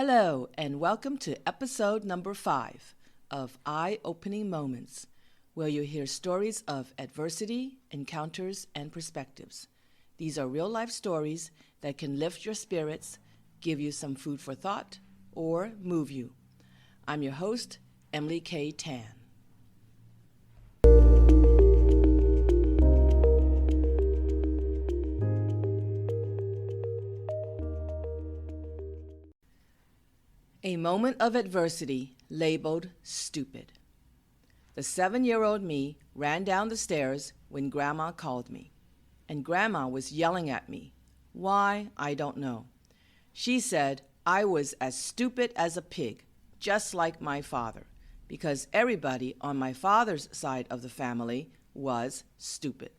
Hello, and welcome to episode number 5 of Eye-Opening Moments, where you hear stories of adversity, encounters, and perspectives. These are real-life stories that can lift your spirits, give you some food for thought, or move you. I'm your host, Emily K. Tan. A moment of adversity labeled stupid. The 7-year-old me ran down the stairs when Grandma called me, and Grandma was yelling at me. Why, I don't know. She said I was as stupid as a pig, just like my father, because everybody on my father's side of the family was stupid.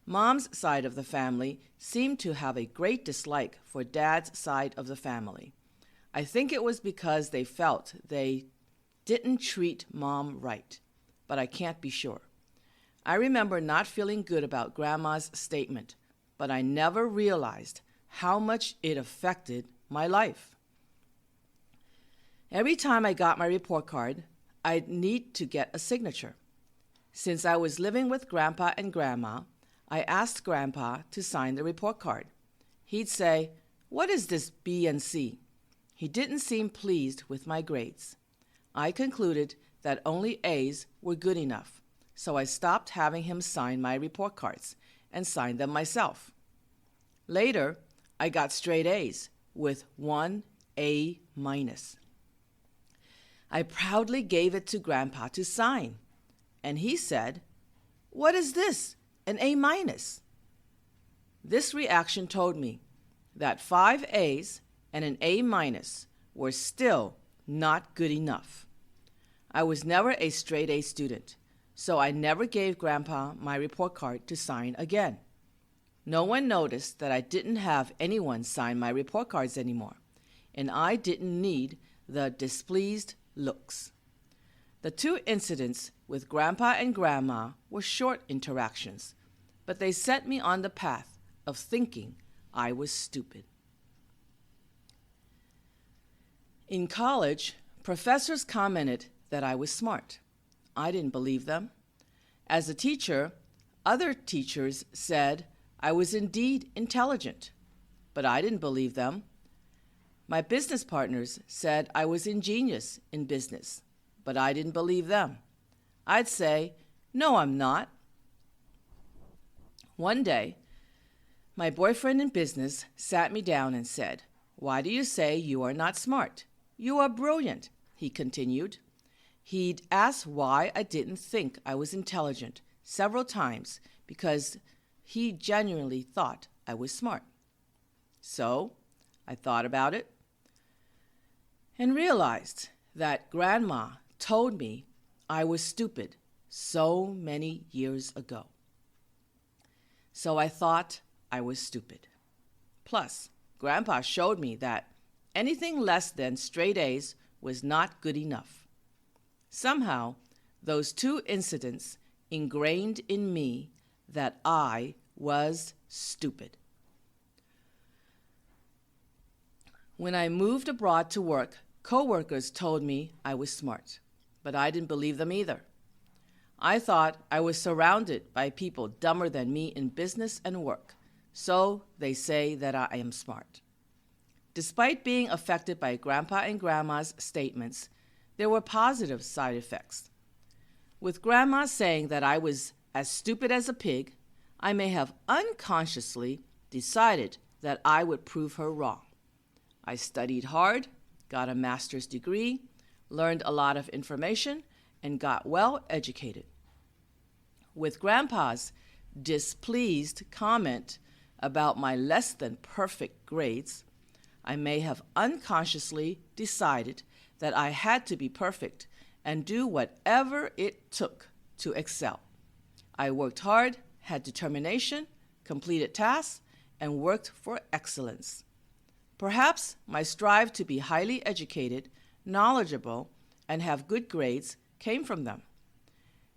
Mom's side of the family seemed to have a great dislike for Dad's side of the family. I think it was because they felt they didn't treat Mom right, but I can't be sure. I remember not feeling good about Grandma's statement, but I never realized how much it affected my life. Every time I got my report card, I'd need to get a signature. Since I was living with Grandpa and Grandma, I asked Grandpa to sign the report card. He'd say, "What is this B and C?" He didn't seem pleased with my grades. I concluded that only A's were good enough, so I stopped having him sign my report cards and signed them myself. Later, I got straight A's with 1 A-. I proudly gave it to Grandpa to sign, and he said, "What is this, an A-?" This reaction told me that 5 A's and an A- were still not good enough. I was never a straight A student, so I never gave Grandpa my report card to sign again. No one noticed that I didn't have anyone sign my report cards anymore, and I didn't need the displeased looks. The 2 incidents with Grandpa and Grandma were short interactions, but they set me on the path of thinking I was stupid. In college, professors commented that I was smart. I didn't believe them. As a teacher, other teachers said I was indeed intelligent, but I didn't believe them. My business partners said I was ingenious in business, but I didn't believe them. I'd say, "No, I'm not." One day, my boyfriend in business sat me down and said, "Why do you say you are not smart? You are brilliant," he continued. He'd asked why I didn't think I was intelligent several times because he genuinely thought I was smart. So I thought about it and realized that Grandma told me I was stupid so many years ago. So I thought I was stupid. Plus, Grandpa showed me that anything less than straight A's was not good enough. Somehow, those 2 incidents ingrained in me that I was stupid. When I moved abroad to work, coworkers told me I was smart, but I didn't believe them either. I thought I was surrounded by people dumber than me in business and work, so they say that I am smart. Despite being affected by Grandpa and Grandma's statements, there were positive side effects. With Grandma saying that I was as stupid as a pig, I may have unconsciously decided that I would prove her wrong. I studied hard, got a master's degree, learned a lot of information, and got well educated. With Grandpa's displeased comment about my less than perfect grades, I may have unconsciously decided that I had to be perfect and do whatever it took to excel. I worked hard, had determination, completed tasks, and worked for excellence. Perhaps my strive to be highly educated, knowledgeable, and have good grades came from them.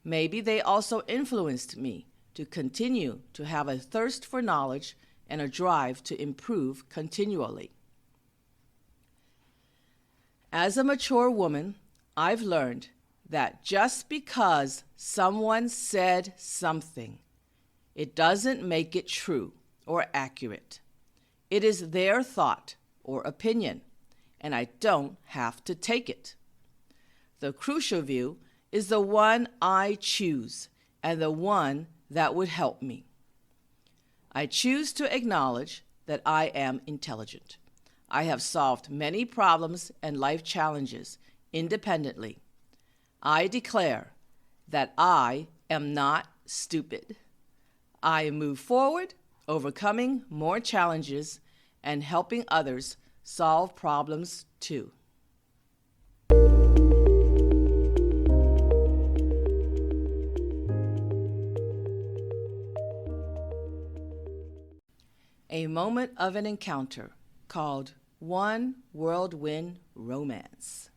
Maybe they also influenced me to continue to have a thirst for knowledge and a drive to improve continually. As a mature woman, I've learned that just because someone said something, it doesn't make it true or accurate. It is their thought or opinion, and I don't have to take it. The crucial view is the one I choose and the one that would help me. I choose to acknowledge that I am intelligent. I have solved many problems and life challenges independently. I declare that I am not stupid. I move forward, overcoming more challenges and helping others solve problems too. A moment of an encounter called A Whirlwind Romance.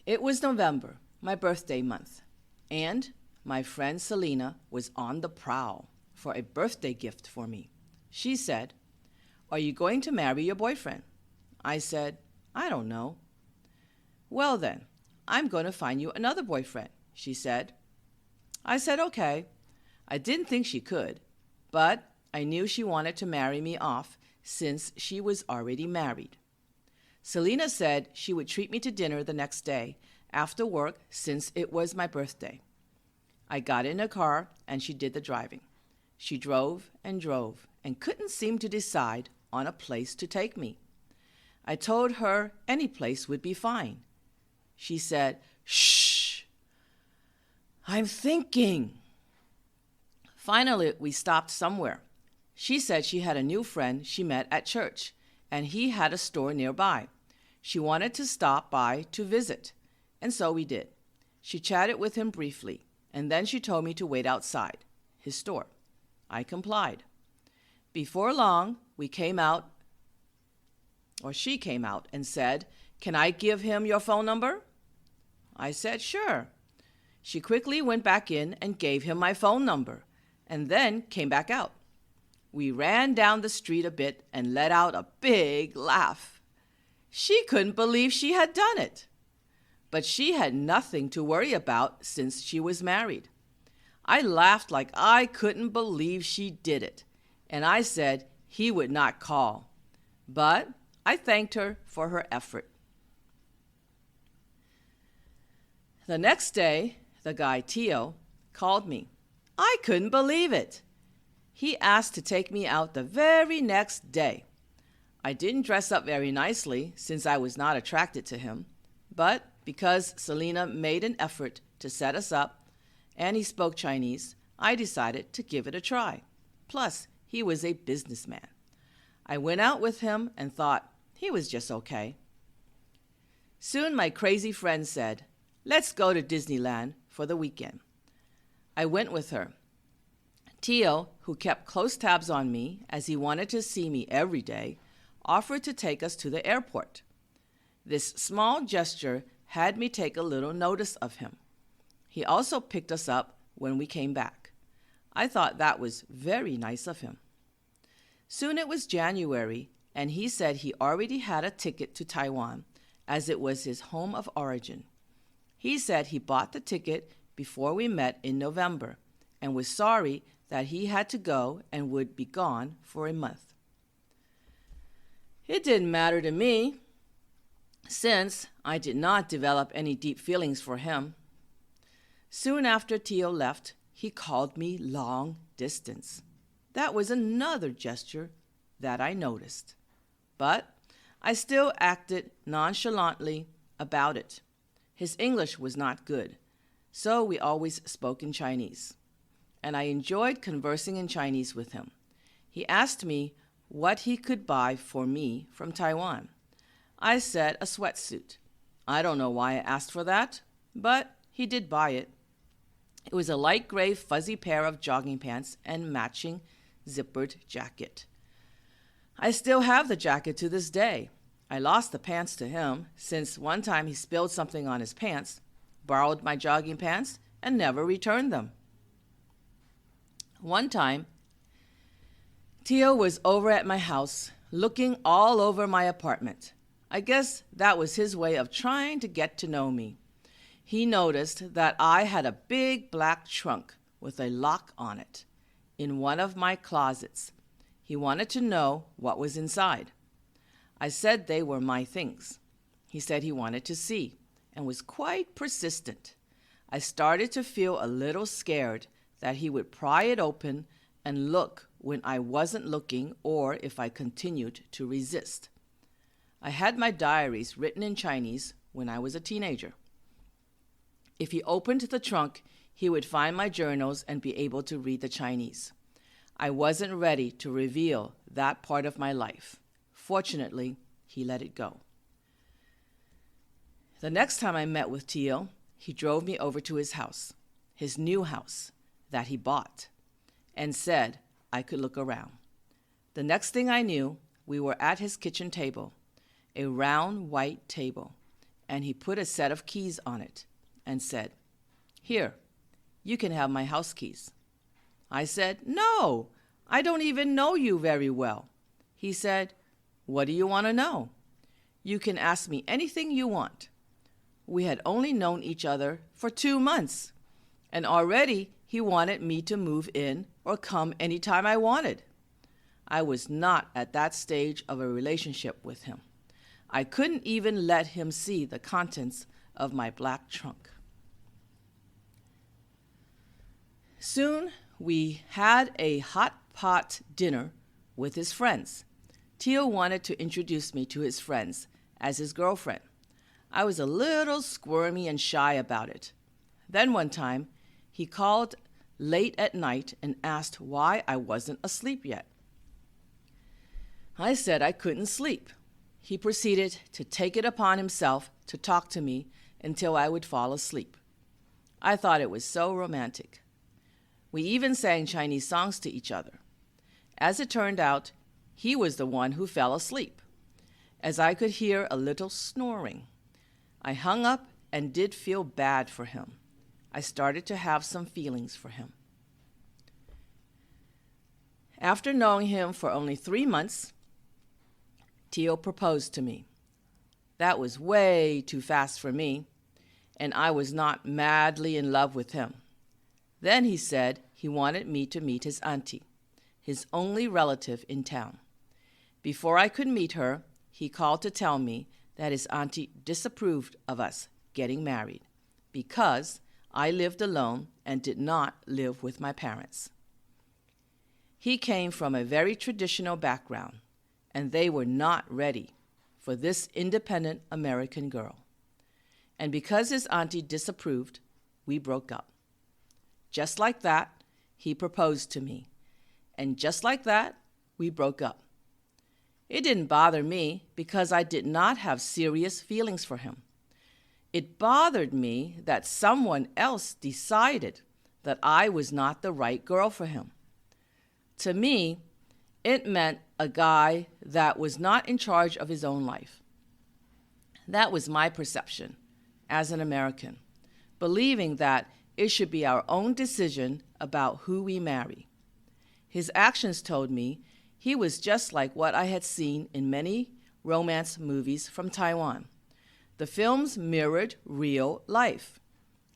It was November, my birthday month, and my friend Selena was on the prowl for a birthday gift for me. She said, "Are you going to marry your boyfriend?" I said, "I don't know." "Well then, I'm going to find you another boyfriend," she said. I said, "Okay." I didn't think she could, but I knew she wanted to marry me off since she was already married. Selena said she would treat me to dinner the next day after work since it was my birthday. I got in a car and she did the driving. She drove and couldn't seem to decide on a place to take me. I told her any place would be fine. She said, "Shh, I'm thinking." Finally, we stopped somewhere. She said she had a new friend she met at church, and he had a store nearby. She wanted to stop by to visit, and so we did. She chatted with him briefly, and then she told me to wait outside his store. I complied. Before long, she came out and said, "Can I give him your phone number?" I said, "Sure." She quickly went back in and gave him my phone number, and then came back out. We ran down the street a bit and let out a big laugh. She couldn't believe she had done it. But she had nothing to worry about since she was married. I laughed like I couldn't believe she did it, and I said he would not call. But I thanked her for her effort. The next day, the guy Tio called me. I couldn't believe it. He asked to take me out the very next day. I didn't dress up very nicely since I was not attracted to him, but because Selena made an effort to set us up and he spoke Chinese, I decided to give it a try. Plus, he was a businessman. I went out with him and thought he was just okay. Soon my crazy friend said, "Let's go to Disneyland for the weekend." I went with her. Tio, who kept close tabs on me as he wanted to see me every day, offered to take us to the airport. This small gesture had me take a little notice of him. He also picked us up when we came back. I thought that was very nice of him. Soon it was January, and he said he already had a ticket to Taiwan, as it was his home of origin. He said he bought the ticket before we met in November, and was sorry that he had to go and would be gone for a month. It didn't matter to me, since I did not develop any deep feelings for him. Soon after Tio left, he called me long distance. That was another gesture that I noticed. But I still acted nonchalantly about it. His English was not good, so we always spoke in Chinese, and I enjoyed conversing in Chinese with him. He asked me what he could buy for me from Taiwan. I said a sweatsuit. I don't know why I asked for that, but he did buy it. It was a light gray fuzzy pair of jogging pants and matching zippered jacket. I still have the jacket to this day. I lost the pants to him, since one time he spilled something on his pants, borrowed my jogging pants, and never returned them. One time, Tio was over at my house, looking all over my apartment. I guess that was his way of trying to get to know me. He noticed that I had a big black trunk with a lock on it in one of my closets. He wanted to know what was inside. I said they were my things. He said he wanted to see and was quite persistent. I started to feel a little scared that he would pry it open and look when I wasn't looking or if I continued to resist. I had my diaries written in Chinese when I was a teenager. If he opened the trunk, he would find my journals and be able to read the Chinese. I wasn't ready to reveal that part of my life. Fortunately, he let it go. The next time I met with Teal, he drove me over to his house, his new house that he bought, and said I could look around. The next thing I knew, we were at his kitchen table, a round white table, and he put a set of keys on it and said, "Here, you can have my house keys." I said, "No, I don't even know you very well." He said, "What do you want to know? You can ask me anything you want." We had only known each other for 2 months, and already he wanted me to move in or come anytime I wanted. I was not at that stage of a relationship with him. I couldn't even let him see the contents of my black trunk. Soon we had a hot pot dinner with his friends. Teal wanted to introduce me to his friends as his girlfriend. I was a little squirmy and shy about it. Then one time, he called late at night and asked why I wasn't asleep yet. I said I couldn't sleep. He proceeded to take it upon himself to talk to me until I would fall asleep. I thought it was so romantic. We even sang Chinese songs to each other. As it turned out, he was the one who fell asleep, as I could hear a little snoring. I hung up and did feel bad for him. I started to have some feelings for him. After knowing him for only 3 months, Teal proposed to me. That was way too fast for me, and I was not madly in love with him. Then he said he wanted me to meet his auntie, his only relative in town. Before I could meet her, he called to tell me that his auntie disapproved of us getting married because I lived alone and did not live with my parents. He came from a very traditional background, and they were not ready for this independent American girl. And because his auntie disapproved, we broke up. Just like that, he proposed to me. And just like that, we broke up. It didn't bother me because I did not have serious feelings for him. It bothered me that someone else decided that I was not the right girl for him. To me, it meant a guy that was not in charge of his own life. That was my perception as an American, believing that it should be our own decision about who we marry. His actions told me he was just like what I had seen in many romance movies from Taiwan. The films mirrored real life.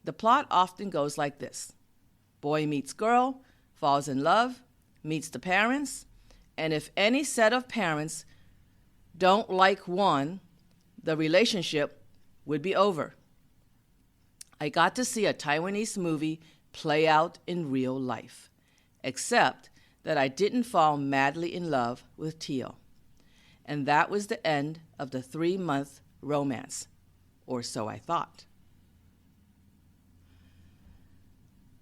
The plot often goes like this: boy meets girl, falls in love, meets the parents, and if any set of parents don't like one, the relationship would be over. I got to see a Taiwanese movie play out in real life, except that I didn't fall madly in love with Teal. And that was the end of the 3-month romance, or so I thought.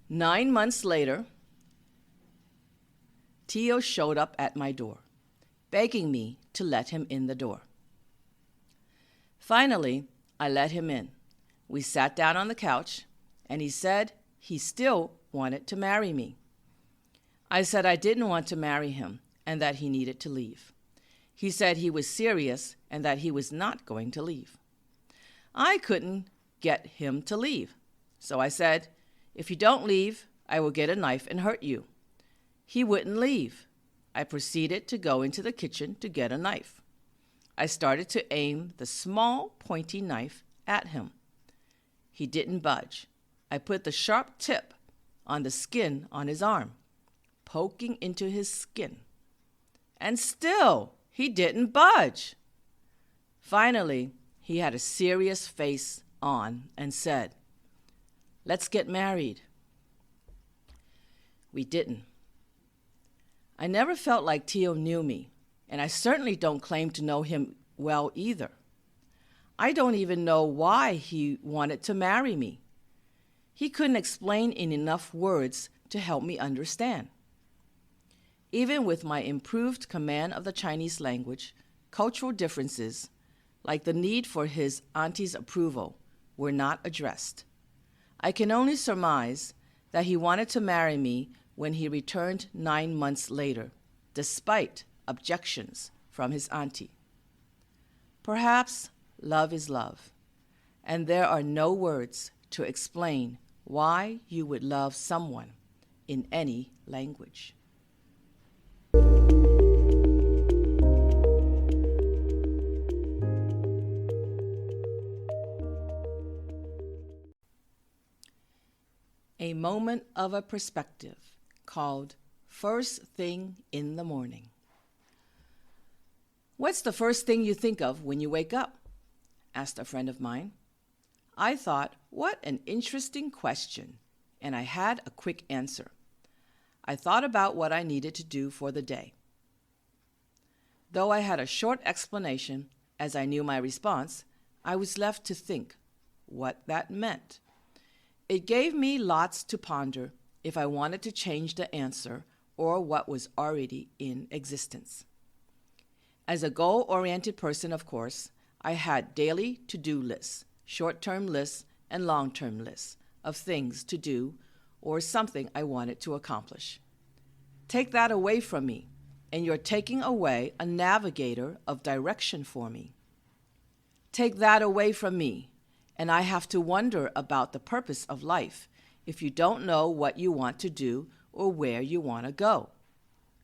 9 months later, Teal showed up at my door, begging me to let him in the door. Finally, I let him in. We sat down on the couch, and he said he still wanted to marry me. I said I didn't want to marry him and that he needed to leave. He said he was serious and that he was not going to leave. I couldn't get him to leave, so I said, "If you don't leave, I will get a knife and hurt you." He wouldn't leave. I proceeded to go into the kitchen to get a knife. I started to aim the small, pointy knife at him. He didn't budge. I put the sharp tip on the skin on his arm, poking into his skin. And still, he didn't budge. Finally, he had a serious face on and said, "Let's get married." We didn't. I never felt like Tio knew me, and I certainly don't claim to know him well either. I don't even know why he wanted to marry me. He couldn't explain in enough words to help me understand. Even with my improved command of the Chinese language, cultural differences, like the need for his auntie's approval, were not addressed. I can only surmise that he wanted to marry me when he returned 9 months later, despite objections from his auntie. Perhaps love is love, and there are no words to explain why you would love someone in any language. A moment of a perspective called First Thing in the Morning. "What's the first thing you think of when you wake up?" asked a friend of mine. I thought, what an interesting question, and I had a quick answer. I thought about what I needed to do for the day. Though I had a short explanation, as I knew my response, I was left to think what that meant. It gave me lots to ponder if I wanted to change the answer or what was already in existence. As a goal-oriented person, of course, I had daily to-do lists, short-term lists, and long-term lists of things to do or something I wanted to accomplish. Take that away from me, and you're taking away a navigator of direction for me. Take that away from me, and I have to wonder about the purpose of life if you don't know what you want to do or where you want to go.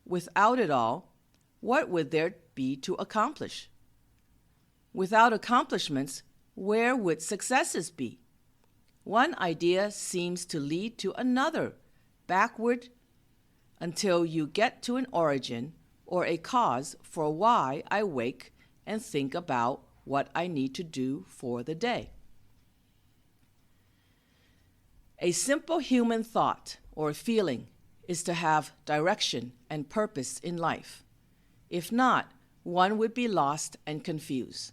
Without it all, what would there be to accomplish? Without accomplishments, where would successes be? One idea seems to lead to another, backward, until you get to an origin or a cause for why I wake and think about what I need to do for the day. A simple human thought or feeling is to have direction and purpose in life. If not, one would be lost and confused.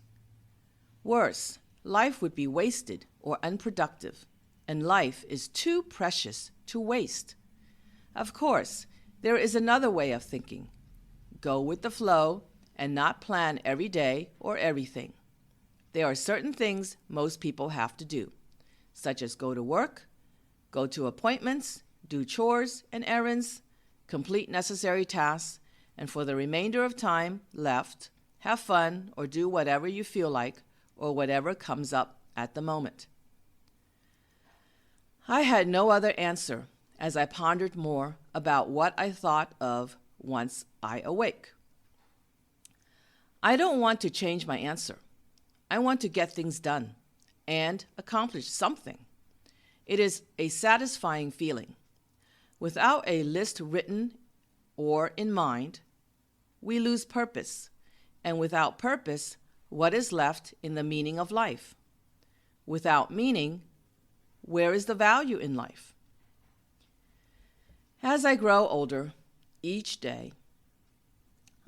Worse, life would be wasted or unproductive, and life is too precious to waste. Of course, there is another way of thinking. Go with the flow and not plan every day or everything. There are certain things most people have to do, such as go to work, go to appointments, do chores and errands, complete necessary tasks, and for the remainder of time left, have fun or do whatever you feel like or whatever comes up at the moment. I had no other answer as I pondered more about what I thought of once I awake. I don't want to change my answer. I want to get things done and accomplish something. It is a satisfying feeling. Without a list written or in mind, we lose purpose, and without purpose, what is left in the meaning of life? Without meaning, where is the value in life? As I grow older, each day,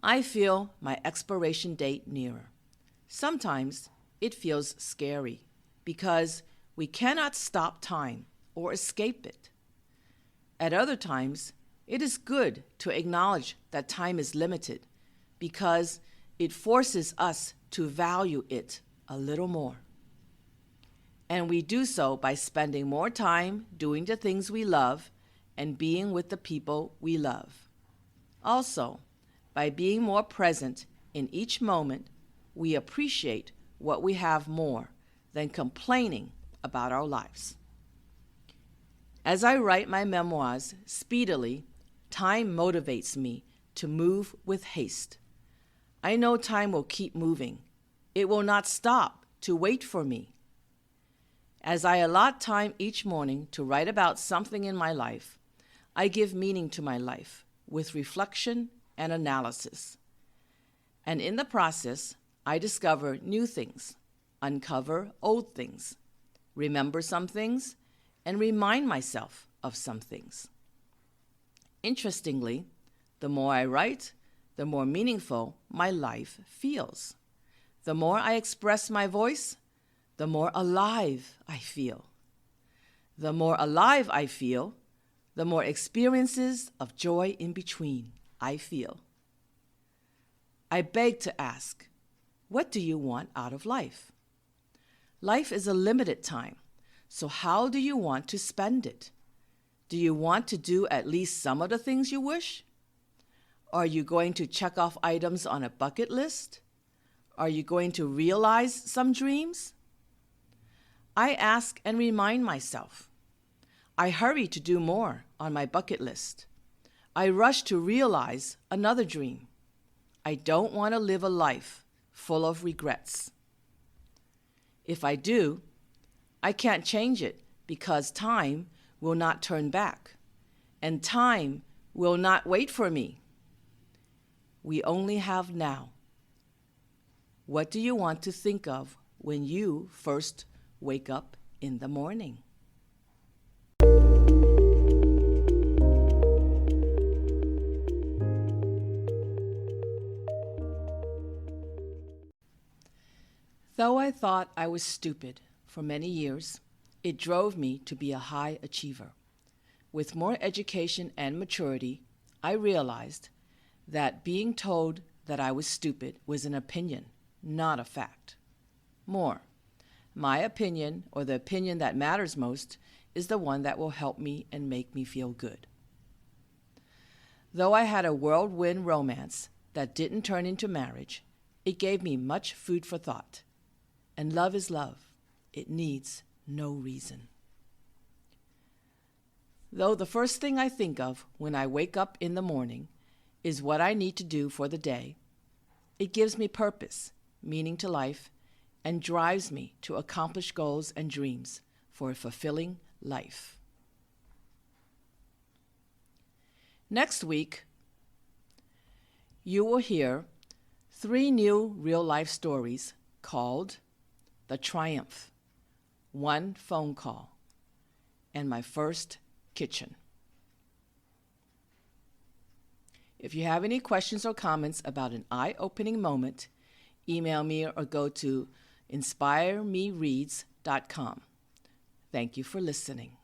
I feel my expiration date nearer. Sometimes it feels scary because we cannot stop time or escape it. At other times, it is good to acknowledge that time is limited because it forces us to value it a little more. And we do so by spending more time doing the things we love and being with the people we love. Also, by being more present in each moment, we appreciate what we have more than complaining about our lives. As I write my memoirs speedily, time motivates me to move with haste. I know time will keep moving, It will not stop to wait for me. As I allot time each morning to write about something in my life, I give meaning to my life with reflection and analysis. And in the process, I discover new things, uncover old things, remember some things, and remind myself of some things. Interestingly, the more I write, the more meaningful my life feels. The more I express my voice, the more alive I feel. The more alive I feel, the more experiences of joy in between I feel. I beg to ask, what do you want out of life? Life is a limited time, so how do you want to spend it? Do you want to do at least some of the things you wish? Are you going to check off items on a bucket list? Are you going to realize some dreams? I ask and remind myself. I hurry to do more on my bucket list. I rush to realize another dream. I don't want to live a life full of regrets. If I do, I can't change it because time will not turn back, and time will not wait for me. We only have now. What do you want to think of when you first wake up in the morning? Though I thought I was stupid for many years, it drove me to be a high achiever. With more education and maturity, I realized that being told that I was stupid was an opinion, not a fact. More, my opinion, or the opinion that matters most, is the one that will help me and make me feel good. Though I had a whirlwind romance that didn't turn into marriage, it gave me much food for thought. And love is love. It needs no reason. Though the first thing I think of when I wake up in the morning is what I need to do for the day, it gives me purpose, meaning to life, and drives me to accomplish goals and dreams for a fulfilling life. Next week, you will hear 3 new real-life stories called The Triumph, One Phone Call, and My First Kitchen. If you have any questions or comments about an eye-opening moment, email me or go to inspiremereads.com. Thank you for listening.